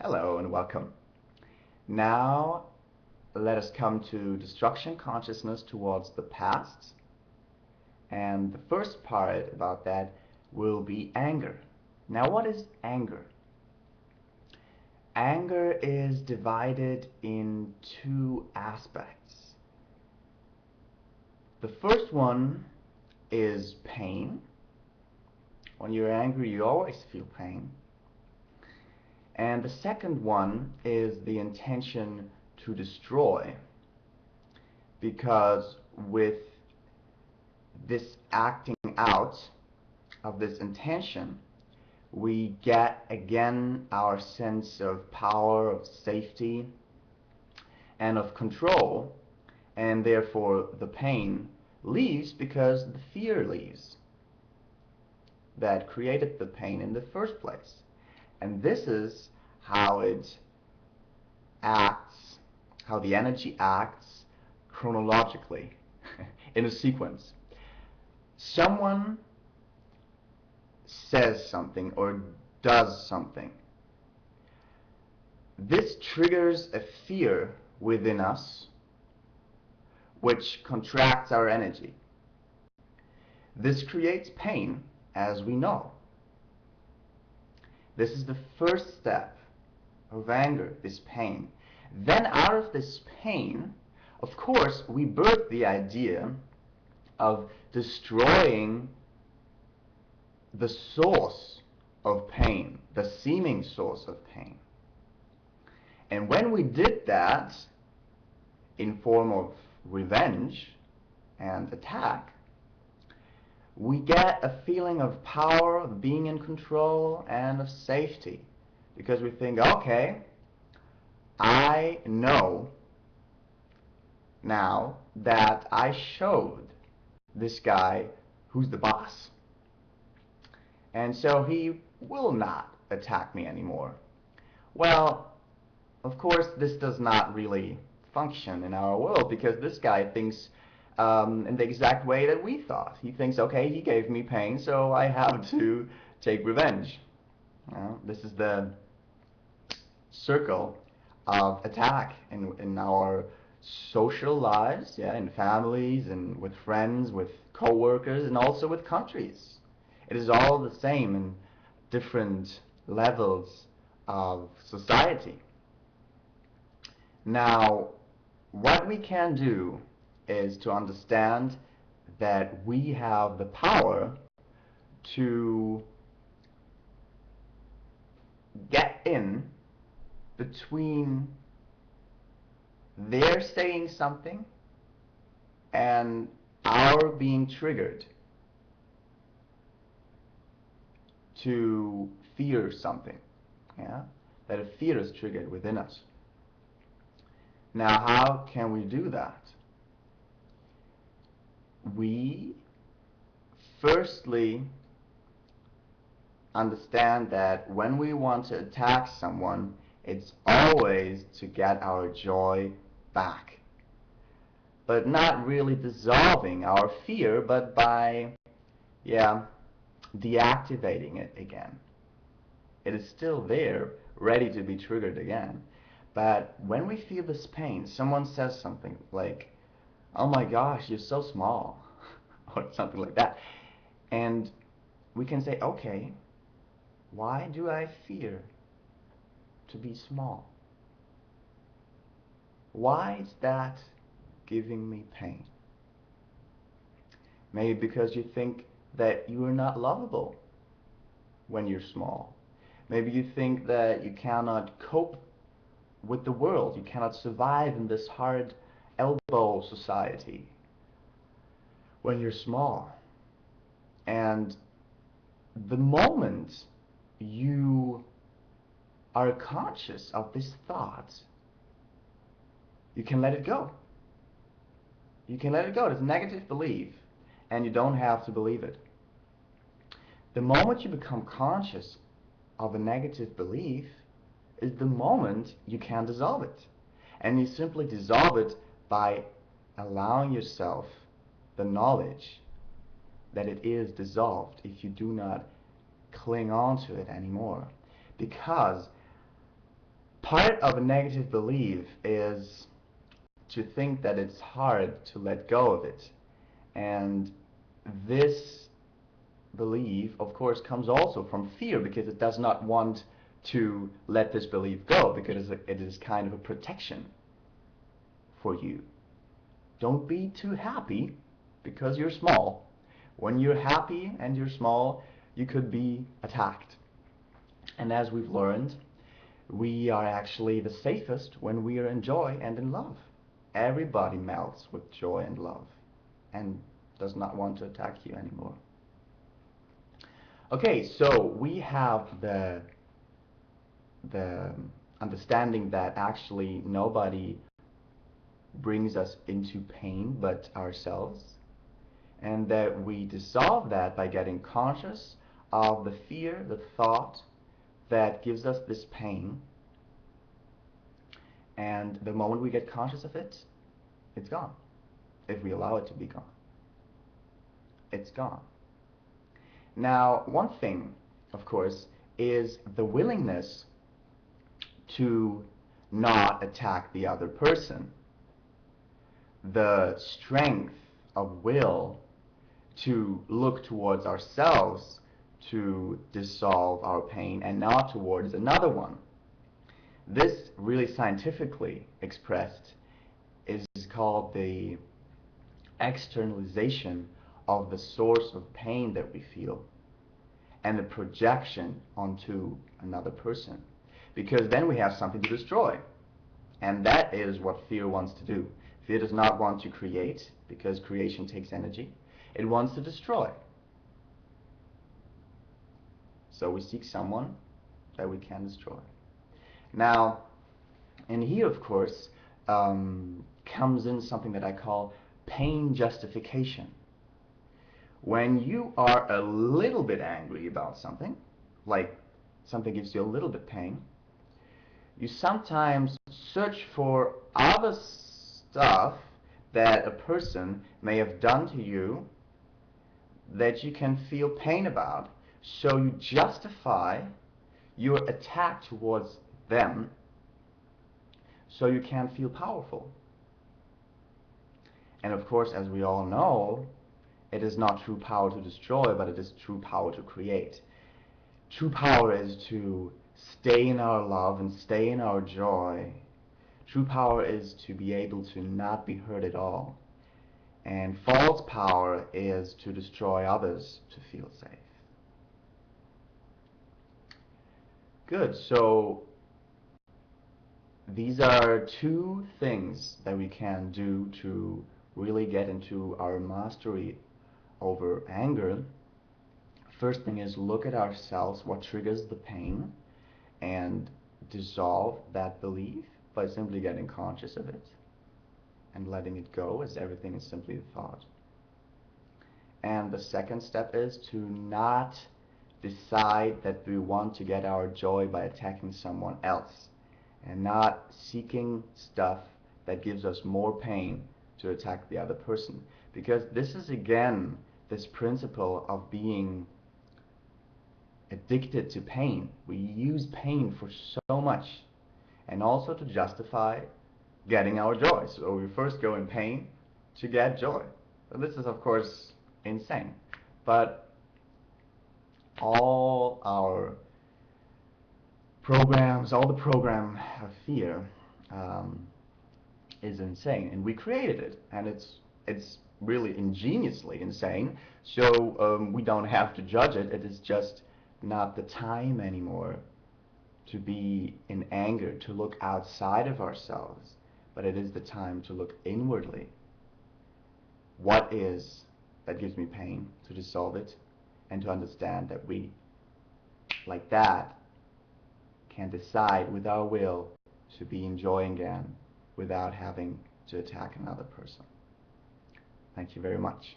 Hello and welcome. Now let us come to destruction consciousness towards the past. And the first part about that will be anger. Now what is anger? Anger is divided in two aspects. The first one is pain. When you're angry, you always feel pain. And the second one is the intention to destroy, because with this acting out of this intention, we get again our sense of power, of safety, and of control, and therefore the pain leaves because the fear leaves that created the pain in the first place. And this is how it acts, how the energy acts chronologically in a sequence. Someone says something or does something. This triggers a fear within us, which contracts our energy. This creates pain, as we know. This is the first step of anger, this pain. Then out of this pain, of course, we birth the idea of destroying the source of pain, the seeming source of pain. And when we did that in form of revenge and attack, we get a feeling of power, of being in control, and of safety. Because we think, okay, I know now that I showed this guy who's the boss. And so he will not attack me anymore. Well, of course, this does not really function in our world, because this guy thinks in the exact way that we thought. He thinks, okay, he gave me pain, so I have to take revenge. This is the circle of attack in our social lives, yeah, in families and with friends, with co-workers, and also with countries. It is all the same in different levels of society. Now, what we can do is to understand that we have the power to get in between their saying something and our being triggered to fear something, yeah? That a fear is triggered within us. Now, how can we do that? We firstly understand that when we want to attack someone, it's always to get our joy back. But not really dissolving our fear, but by, deactivating it again. It is still there, ready to be triggered again. But when we feel this pain, someone says something like, oh my gosh, you're so small, or something like that. And we can say, okay, why do I fear to be small? Why is that giving me pain? Maybe because you think that you are not lovable when you're small. Maybe you think that you cannot cope with the world. You cannot survive in this hard elbow society when you're small. And the moment you are conscious of this thought, you can let it go. You can let it go. It's a negative belief, and you don't have to believe it. The moment you become conscious of a negative belief is the moment you can dissolve it. And you simply dissolve it by allowing yourself the knowledge that it is dissolved if you do not cling on to it anymore. Because Part of a negative belief is to think that it's hard to let go of it. And this belief, of course, comes also from fear, because it does not want to let this belief go, because it is kind of a protection for you. Don't be too happy because you're small. When you're happy and you're small, you could be attacked. And as we've learned, we are actually the safest when we are in joy and in love. Everybody melts with joy and love and does not want to attack you anymore. Okay, so we have the understanding that actually nobody brings us into pain but ourselves, and that we dissolve that by getting conscious of the fear, the thought that gives us this pain. And the moment we get conscious of it, it's gone. If we allow it to be gone, it's gone. Now, one thing, of course, is the willingness to not attack the other person. The strength of will to look towards ourselves to dissolve our pain and not towards another one. This, really scientifically expressed, is called the externalization of the source of pain that we feel and the projection onto another person. Because then we have something to destroy. And that is what fear wants to do. Fear does not want to create, because creation takes energy. It wants to destroy. So we seek someone that we can destroy. Now, and here, of course, comes in something that I call pain justification. When you are a little bit angry about something, like something gives you a little bit pain, you sometimes search for other stuff that a person may have done to you that you can feel pain about, so you justify your attack towards them so you can feel powerful. And of course, as we all know, it is not true power to destroy, but it is true power to create. True power is to stay in our love and stay in our joy. True power is to be able to not be hurt at all. And false power is to destroy others to feel safe. Good, so these are two things that we can do to really get into our mastery over anger. First thing is look at ourselves, what triggers the pain, and dissolve that belief by simply getting conscious of it and letting it go, as everything is simply a thought. And the second step is to not decide that we want to get our joy by attacking someone else, and not seeking stuff that gives us more pain to attack the other person. Because this is again this principle of being addicted to pain. We use pain for so much, and also to justify getting our joy. So we first go in pain to get joy. So this is of course insane. But all our programs, all the program of fear is insane, and we created it, and it's really ingeniously insane. So we don't have to judge it. It is just not the time anymore to be in anger, to look outside of ourselves, but it is the time to look inwardly. What is that gives me pain, to dissolve it, and to understand that we, like that, can decide with our will to be in joy again without having to attack another person. Thank you very much.